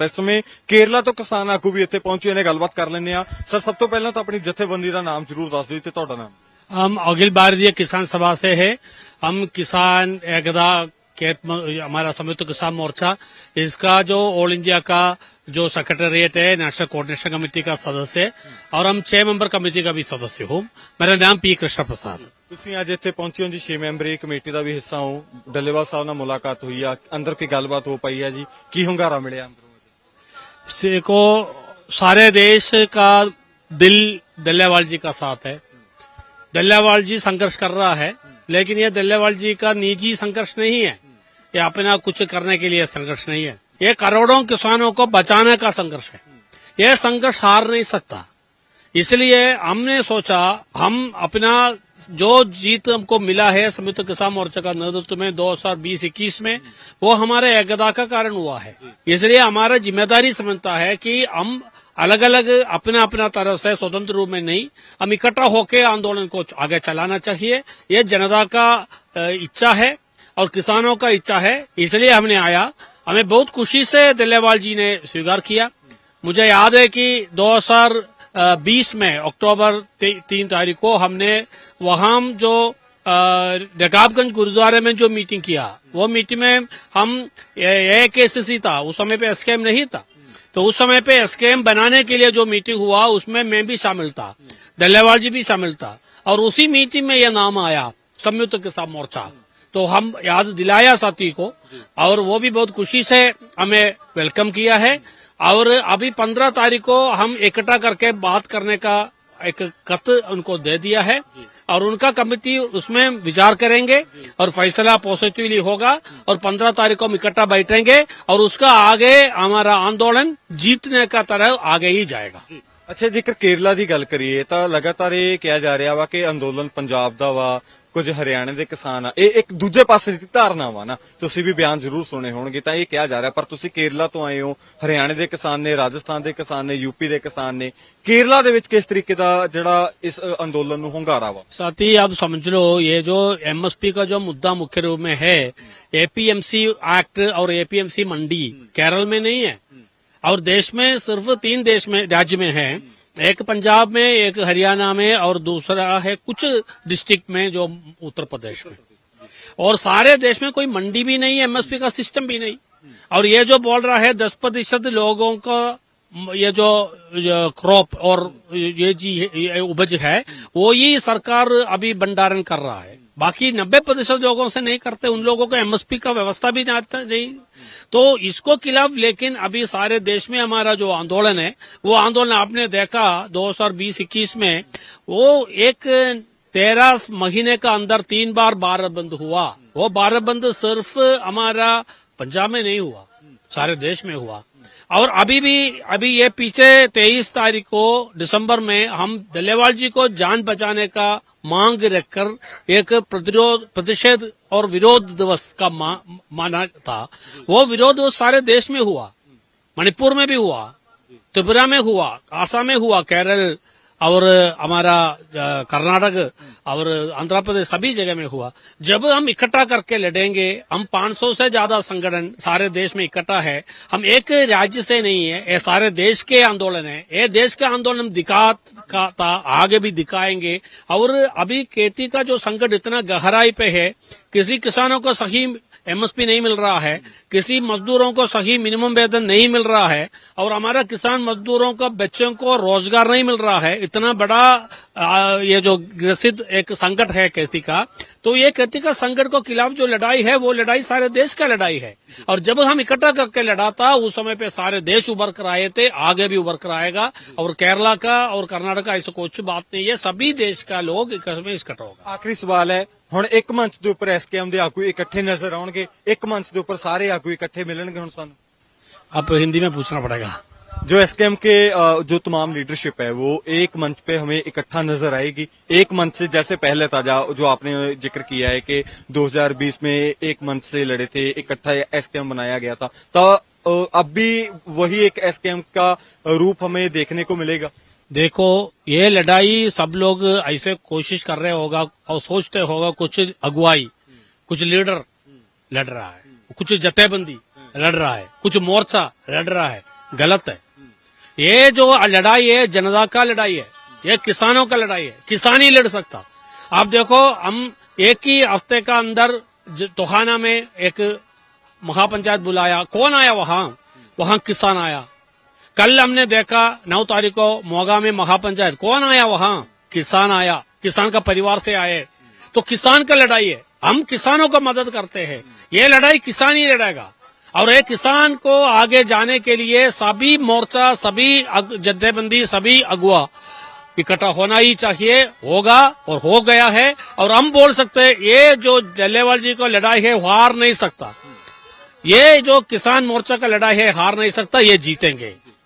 ਇਸ ਸਮੇਂ ਕੇਰਲਾ ਤੋਂ ਕਿਸਾਨ ਆਗੂ ਵੀ ਇੱਥੇ ਪਹੁੰਚੇ ਨੇ, ਗੱਲਬਾਤ ਕਰ ਲੈਂਦੇ ਆ। ਸਰ ਸਭ ਤੋਂ ਪਹਿਲਾਂ ਤਾਂ ਆਪਣੀ ਜਥੇਬੰਦੀ ਦਾ ਨਾਮ ਜ਼ਰੂਰ ਦੱਸ ਦਿਓ ਤੇ ਤੁਹਾਡਾ नाम। हम अखिल भारतीय किसान सभा से है। हम किसान एकता हमारा संयुक्त किसान मोर्चा, इसका जो ऑल इंडिया का जो सेक्रेटरिएट है, नेशनल कोऑर्डिनेशन कमेटी का सदस्य, और हम 6 मेंबर कमेटी का भी सदस्य हूँ। मेरा नाम पी कृष्ण प्रसाद। ਤੁਸੀਂ ਅੱਜ ਇੱਥੇ ਪਹੁੰਚੇ ਹੋ ਜੀ, 6 ਮੈਂਬਰੀ ਕਮੇਟੀ ਦਾ ਵੀ ਹਿੱਸਾ ਹੋ। ਡੱਲੇਵਾਲ ਸਾਹਿਬ ਨਾਲ ਮੁਲਾਕਾਤ ਹੋਈ ਆ, ਅੰਦਰ ਕੀ ਗੱਲਬਾਤ ਹੋ ਪਾਈ ਹੈ ਜੀ, ਕੀ ਹੁੰਗਾਰਾ ਮਿਲਿਆ ਅੰਦਰੋਂ? को सारे देश का दिल डल्लेवाल जी का साथ है। डल्लेवाल जी संघर्ष कर रहा है, लेकिन ये डल्लेवाल जी का निजी संघर्ष नहीं है, ये अपना कुछ करने के लिए संघर्ष नहीं है, ये करोड़ों किसानों को बचाने का संघर्ष है। ये संघर्ष हार नहीं सकता, इसलिए हमने सोचा हम अपना जो जीत हमको मिला है संयुक्त किसान मोर्चा का नेतृत्व में 2020-21 में, वो हमारे एकता का कारण हुआ है। इसलिए हमारा जिम्मेदारी समझता है कि हम अलग अलग अपना अपना तरह से स्वतंत्र रूप में नहीं, हम इकट्ठा होकर आंदोलन को आगे चलाना चाहिए। ये जनता का इच्छा है और किसानों का इच्छा है, इसलिए हमने आया। हमें बहुत खुशी से डल्लेवाल जी ने स्वीकार किया। मुझे याद है कि 2020 में अक्टूबर 3 तारीख को हमने वहां जो रकाबगंज गुरुद्वारे में जो मीटिंग किया, वो मीटिंग में हम AKCC था, उस समय पे एसकेएम नहीं था, तो उस समय पे एसकेएम बनाने के लिए जो मीटिंग हुआ उसमें मैं भी शामिल था, डल्लेवाल जी भी शामिल था, और उसी मीटिंग में यह नाम आया संयुक्त किसान मोर्चा। तो हम याद दिलाया साथी को, और वो भी बहुत खुशी से हमें वेलकम किया है। और अभी 15 तारीख को हम इकट्ठा करके बात करने का एक खत उनको दे दिया है, और उनका कमेटी उसमें विचार करेंगे और फैसला पॉजिटिवली होगा, और 15 तारीख को हम इकट्ठा बैठेंगे और उसका आगे हमारा आंदोलन जीतने का तरह आगे ही जाएगा। ਅੱਛਾ, ਜੇਕਰ ਕੇਰਲਾ ਦੀ ਗੱਲ ਕਰੀਏ ਤਾਂ ਲਗਾਤਾਰ ਇਹ ਕਿਹਾ ਜਾ ਰਿਹਾ ਵਾ ਕਿ ਅੰਦੋਲਨ ਪੰਜਾਬ ਦਾ ਵਾ, ਕੁਝ ਹਰਿਆਣੇ ਦੇ ਕਿਸਾਨ ਆ, ਇਹ ਇੱਕ ਦੂਜੇ ਪਾਸੇ ਦੀ ਧਾਰਨਾ ਵਾ ਨਾ। ਤੁਸੀਂ ਵੀ ਬਿਆਨ ਜ਼ਰੂਰ ਸੁਣੇ ਹੋਣਗੇ, ਤਾਂ ਇਹ ਕਿਹਾ ਜਾ ਰਿਹਾ, ਪਰ ਤੁਸੀਂ ਕੇਰਲਾ ਤੋਂ ਆਏ ਹੋ, ਹਰਿਆਣੇ ਦੇ ਕਿਸਾਨ ਨੇ, ਰਾਜਸਥਾਨ ਦੇ ਕਿਸਾਨ ਨੇ, यूपी ਦੇ ਕਿਸਾਨ ਨੇ, केरला ਦੇ ਵਿੱਚ किस तरीके ਦਾ ਜਿਹੜਾ ਇਸ ਅੰਦੋਲਨ ਨੂੰ ਹੁੰਗਾਰਾ ਵਾ? साथी अब समझ लो, ये जो MSP का जो मुद्दा मुख्य रूप में है, APMC एक्ट और APMC मंडी केरल में नहीं है, और देश में सिर्फ 3 देश में राज्य में है, एक पंजाब में, एक हरियाणा में, और दूसरा है कुछ डिस्ट्रिक्ट में जो उत्तर प्रदेश में, और सारे देश में कोई मंडी भी नहीं है, MSP का सिस्टम भी नहीं। और ये जो बोल रहा है 10% लोगों का ये जो क्रॉप और ये उपज है, वो ये सरकार अभी भंडारण कर रहा है, बाकी 90% लोगों से नहीं करते, उन लोगों को MSP का व्यवस्था भी नहीं। तो इसको खिलाफ लेकिन अभी सारे देश में हमारा जो आंदोलन है, वो आंदोलन आपने देखा 2020-21 में, वो एक 13 महीने का अंदर 3 बार भारत बंद हुआ। वो भारत बंद सिर्फ हमारा पंजाब में नहीं हुआ, सारे देश में हुआ। और अभी ये पीछे 23 तारीख को दिसंबर में हम डल्लेवाल जी को जान बचाने का मांग रखकर एक प्रतिषेध और विरोध दिवस का माना था। वो विरोध दिवस सारे देश में हुआ, मणिपुर में भी हुआ, त्रिपुरा में हुआ, आसाम में हुआ, केरल और हमारा कर्नाटक और आंध्र प्रदेश, सभी जगह में हुआ। जब हम इकट्ठा करके लड़ेंगे, हम 500 से ज्यादा संगठन सारे देश में इकट्ठा है, हम एक राज्य से नहीं है, ये सारे देश के आंदोलन है, ये देश का आंदोलन दिखाता आगे भी दिखाएंगे। और अभी खेती का जो संकट इतना गहराई पे है, किसी किसानों को सही MSP नहीं मिल रहा है, किसी मजदूरों को सही मिनिमम वेतन नहीं मिल रहा है, और हमारा किसान मजदूरों को, बच्चों को रोजगार नहीं मिल रहा है। इतना बड़ा ये जो ग्रसित एक संकट है खेती का, तो ये खेती का संकट को खिलाफ जो लड़ाई है, वो लड़ाई सारे देश का लड़ाई है। और जब हम इकट्ठा करके लड़ा था, उस समय पे सारे देश उभर कर आए थे, आगे भी उभर कर आएगा। और केरला का और कर्नाटक का ऐसा कुछ बात नहीं है, सभी देश का लोग इकट्ठा होगा। आखिरी सवाल है, ਹੁਣ ਇੱਕ ਮੰਚ ਦੇ ਉੱਪਰ ਐਸਕੇਐਮ ਦੇ ਆਗੂ ਇਕੱਠੇ ਨਜ਼ਰ ਆਉਣਗੇ, ਇੱਕ ਮੰਚ ਦੇ ਉੱਪਰ ਸਾਰੇ ਆਗੂ इकट्ठे मिलेंगे ਹੁਣ ਸਾਨੂੰ? आप हिंदी में पूछना पड़ेगा। जो एसकेएम के जो तमाम लीडरशिप है, वो एक मंच पे हमें इकट्ठा नजर आएगी, एक मंच से जैसे पहले था जो आपने जिक्र किया है कि 2020 में एक मंच से लड़े थे, इकट्ठा एसकेएम बनाया गया था, तो अब भी वही एक एसकेएम का रूप हमें देखने को मिलेगा? देखो, ये लड़ाई सब लोग ऐसे कोशिश कर रहे होगा और सोचते होगा, कुछ अगुवाई, कुछ लीडर लड़ रहा है, कुछ जथेबंदी, लड़ रहा है, कुछ मोर्चा लड़ रहा है, गलत है। ये जो लड़ाई है जनता का लड़ाई है, ये किसानों का लड़ाई है, किसान ही लड़ सकता। आप देखो, हम एक ही हफ्ते का अंदर तोहाना में एक महापंचायत बुलाया, कौन आया वहां किसान आया। कल हमने देखा 9 तारीख को मोगा में महापंचायत, कौन आया वहां, किसान आया, किसान का परिवार से आए। तो किसान का लड़ाई है, हम किसानों को मदद करते हैं, ये लड़ाई किसान ही लड़ेगा। और ये किसान को आगे जाने के लिए सभी मोर्चा, सभी जत्थेबंदी, सभी अगुवा इकट्ठा होना ही चाहिए, होगा और हो गया है। और हम बोल सकते हैं ये जो जल्लेवाल जी को लड़ाई है हार नहीं सकता, ये जो किसान मोर्चा का लड़ाई है हार नहीं सकता, ये जीतेंगे।